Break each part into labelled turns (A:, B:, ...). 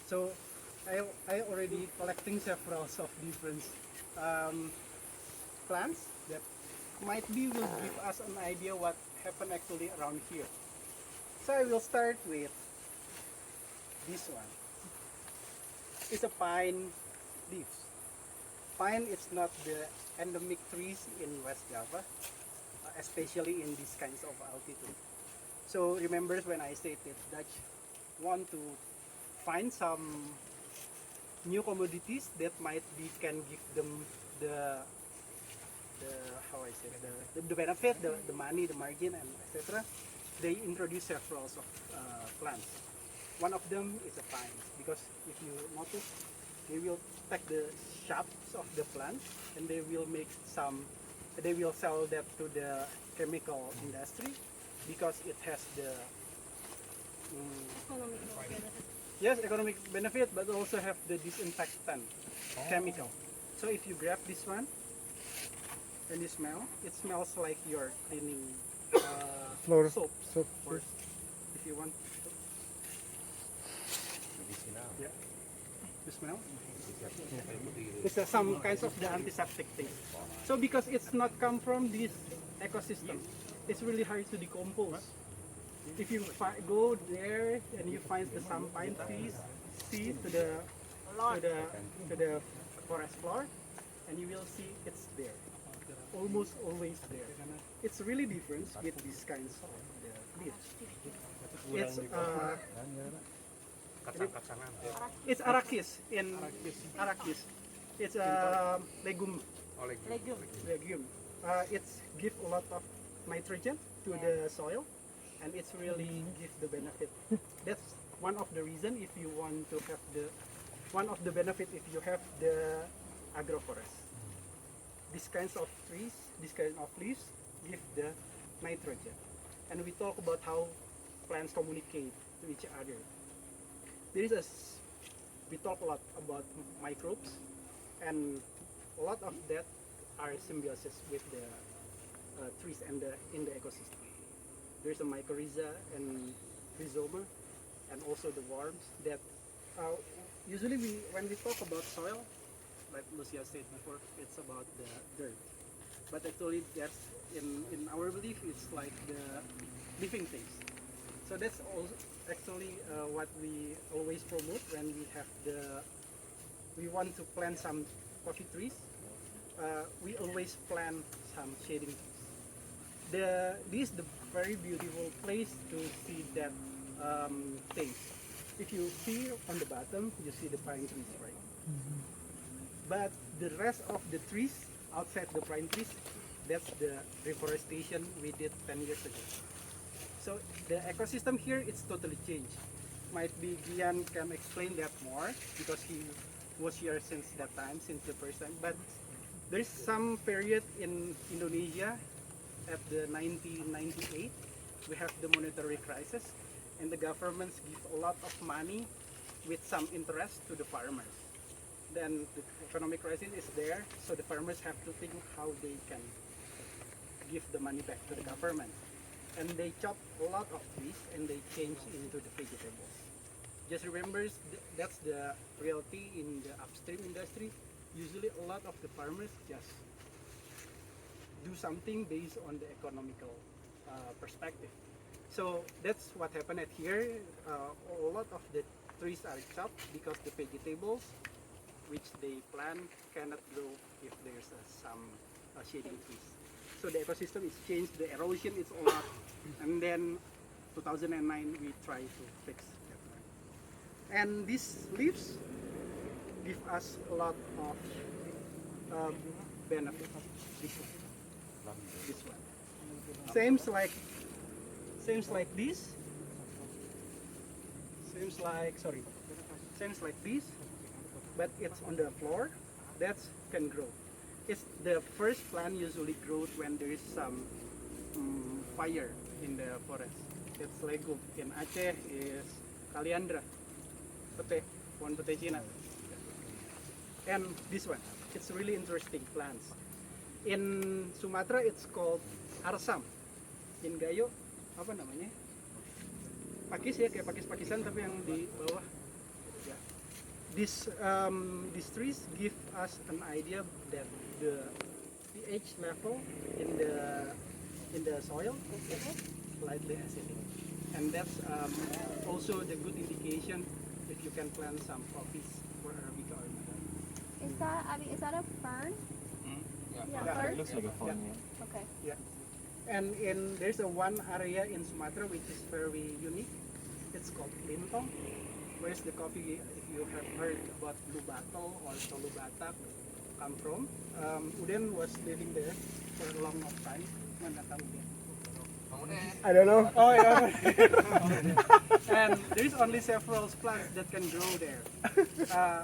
A: So I already collecting several of different um, plants that might be will give us an idea what happened actually around here. So I will start with this one. It's a pine leaves. Pine is not the endemic trees in West Java, especially in these kinds of altitude. So remember when I said that Dutch want to find some new commodities that might be can give them the the how I say the benefit, the money, the margin, and etc. They introduce several of plants. One of them is a pine because if you notice, they will take the shafts of the plant and they will make some. They will sell that to the chemical industry because it has the
B: Economic benefit.
A: yes economic benefit, but also have the disinfectant chemical. So if you grab this one and you smell, it smells like you're cleaning
C: Floor.
A: soap.
C: Soap.
A: Or if you want, yeah, you smell. It's some kinds of the antiseptic thing. So because it's not come from this ecosystem, it's really hard to decompose. If you go there and you find the some pine trees, see to the forest floor, and you will see it's there, almost always there. It's really different with these kinds of the leaves. It's it's arakis in arakis. It's a legume. Legume. It's give a lot of nitrogen to the soil, and it's really give the benefit. That's one of the reason if you want to have the one of the benefit if you have the agroforest. These kinds of trees, these kind of leaves give the nitrogen, and we talk about how plants communicate to each other. There is we talk a lot about microbes, and a lot of that are symbiosis with the trees and in the ecosystem. There's a mycorrhiza and rhizoma, and also the worms that usually when we talk about soil, like Lucia said before, it's about the dirt. But actually, that's in our belief, it's like the living things. So that's also actually what we always promote when we have we want to plant some coffee trees. We always plant some shading trees. This is the very beautiful place to see that things. If you see on the bottom, you see the pine trees, right? But the rest of the trees outside the pine trees, that's the reforestation we did 10 years ago. So the ecosystem here it's totally changed. Might be Gian can explain that more because he was here since that time, since the first time. But there's some period in Indonesia at the 1998, we have the monetary crisis, and the governments give a lot of money with some interest to the farmers. Then the economic crisis is there, so the farmers have to think how they can give the money back to the government. And they chop a lot of trees and they change into the vegetables. Just remember, that's the reality in the upstream industry. Usually a lot of the farmers just do something based on the economical perspective. So that's what happened at here. A lot of the trees are chopped because the vegetables which they plant cannot grow if there's some shading trees. So the ecosystem is changed, the erosion is a lot, and then 2009 we try to fix that. And these leaves give us a lot of benefit. This one. Seems like this. Seems like this, but it's on the floor. That can grow. It's the first plant usually grows when there is some fire in the forest. It's legume. In Aceh is Kaliandra, pete, pohon pete Cina. And this one, it's really interesting plants. In Sumatera it's called arsam. In Gayo, apa namanya? Pakis ya, kayak pakis-pakisan tapi yang di bawah. Ya. these trees give us an idea that the pH level in the soil is slightly acidic, and that's also the good indication if you can plant some coffees for Arabica or Madara.
B: Is that, Abby, is that a fern?
D: Yeah,
B: Yeah,
D: it looks like a phone. Yeah.
B: Okay.
A: Yeah, and there's a one area in Sumatra which is very unique. It's called Lintong. Where's the coffee, if you have heard about Blue Bottle or Solo Batak, come from? Uden was living there for a long time. Mana tahu dia?
C: I don't know.
A: Oh yeah. And there's only several plants that can grow there.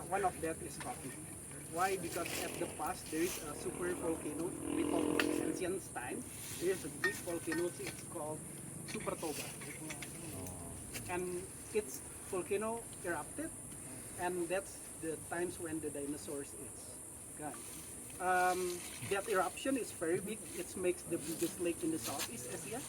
A: One of that is coffee. Why? Because at the past there is a super volcano. We call it ancient time. There is a big volcano. It's called Super Toba, and its volcano erupted, and that's the times when the dinosaurs is gone. That eruption is very big. It makes the biggest lake in the Southeast Asia,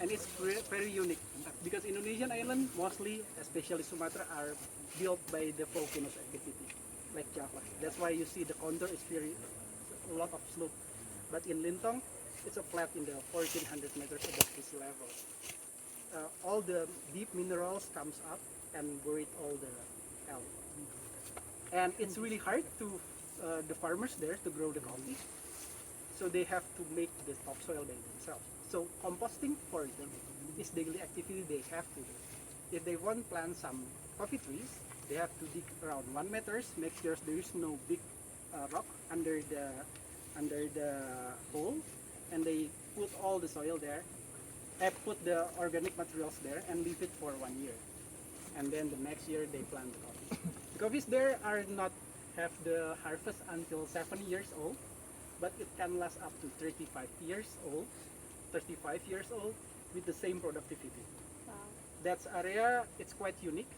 A: and it's very unique because Indonesian island mostly, especially Sumatra, are built by the volcanoes activity, like Java. That's why you see the contour is a lot of slope. But in Lintong, it's a flat in the 1400 meters above sea level. All the deep minerals comes up and buried all the L. And it's really hard to the farmers there to grow the coffee, so they have to make the topsoil by themselves. So composting for them is daily activity they have to do. If they want to plant some coffee trees, they have to dig around 1 meters, make sure there is no big rock under the hole, and they put all the soil there. Put the organic materials there and leave it for 1 year, and then the next year they plant the coffee. The coffees there are not have the harvest until 7 years old, but it can last up to 35 years old with the same productivity.
B: Wow.
A: That area, it's quite unique.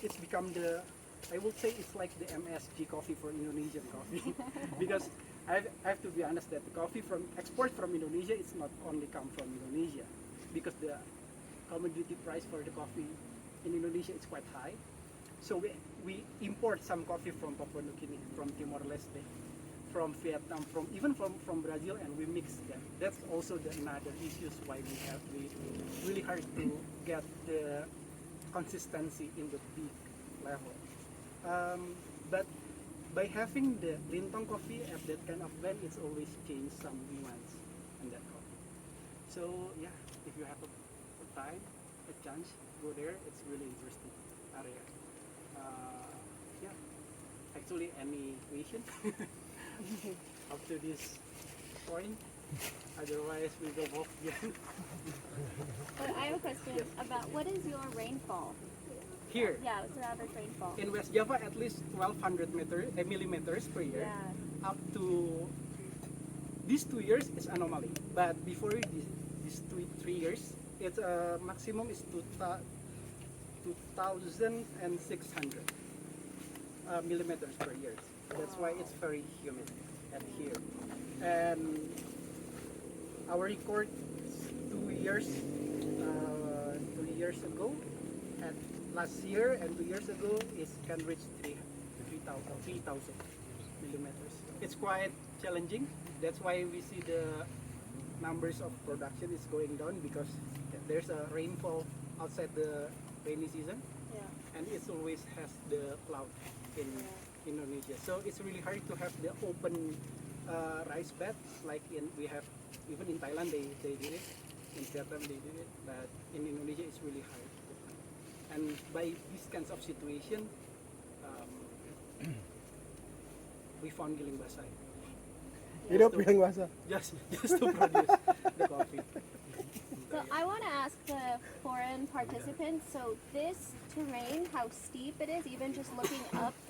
A: It's become I would say it's like the MSG coffee for Indonesian coffee because I have to be honest that the coffee from export from Indonesia, it's not only come from Indonesia, because the commodity price for the coffee in Indonesia is quite high. So we import some coffee from Papua New Guinea, from Timor-Leste, from Vietnam, even from Brazil, and we mix them. That's also another issues why we really hard to get the consistency in the big level. But by having the Lintong coffee at that kind of blend, it's always changed some nuance in that coffee. So yeah, if you have a time, a chance, go there. It's really interesting area. Yeah, actually any question up to this point? Otherwise we go off again.
B: But I have a question about what is your rainfall?
A: Here
B: Yeah, what's your average rainfall?
A: in West Java, at least 1200 millimeters per year.
B: Yeah.
A: Up to these 2 years is anomaly, but before these 3 years, its maximum is 2,600 millimeters per year. That's why it's very humid at here. And our record 2 years, 2 years ago, at last year and 2 years ago, is can reach 3,000 millimeters. It's quite challenging. That's why we see the numbers of production is going down, because there's a rainfall outside the rainy season,
B: Yeah.
A: and it always has the cloud in Indonesia. So it's really hard to have the open rice bed like we have even in Thailand they did it, in Vietnam they did it, but in Indonesia it's really hard. And by these kinds of situation, we found Giling Basai.
C: Hidup yang basah.
A: Just to produce the coffee.
B: So I want to ask the foreign participants, so this terrain, how steep it is, even just looking up this